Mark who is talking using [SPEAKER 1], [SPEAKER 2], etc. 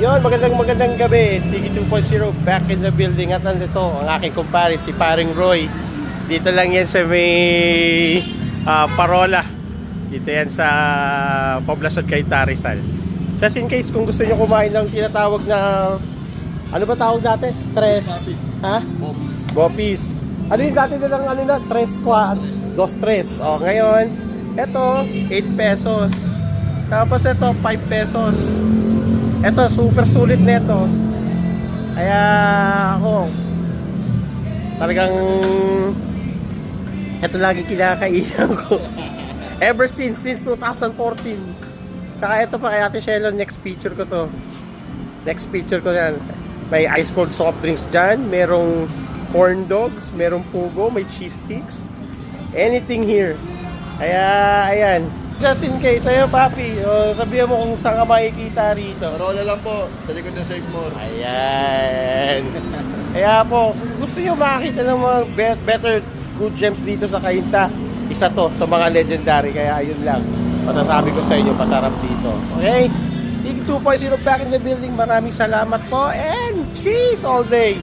[SPEAKER 1] Yun, magandang gabi. Sticky 2.0 back in the building. At nandito ang aking kumpare, si Paring Roy. Dito lang yan sa may Parola. Dito yan sa Poblacion Cainta, Rizal. Just in case kung gusto nyo kumain ng tinatawag na, ano ba tawag dati? Tres? Ha? Bopis. Ano yung dati nilang ano na? Tres, dos, tres. O, ngayon, eto, 8 pesos. Tapos ito, 5 pesos. Ito, super sulit nito. Kaya ako, talagang ito lagi kinakainan ko. Ever since 2014. Saka ito pa kay Ate Shelo, next picture ko to. Next picture ko yan. May ice cold soft drinks dyan. Merong corn dogs. Merong pugo. May cheese sticks. Anything here. Kaya, ayan. Just in case, sa'yo papi, sabihan mo kung saan ka makikita rito.
[SPEAKER 2] Parola lang po, sa likod ng Save More.
[SPEAKER 1] Ayan. Kaya po, kung gusto nyo makakita ng mga better good gems dito sa Cainta, isa to sa mga legendary. Kaya ayun lang, masasabi ko sa inyo, pasarap dito. Okay? Sticky 2.0 back in the building. Maraming salamat po and cheese all day!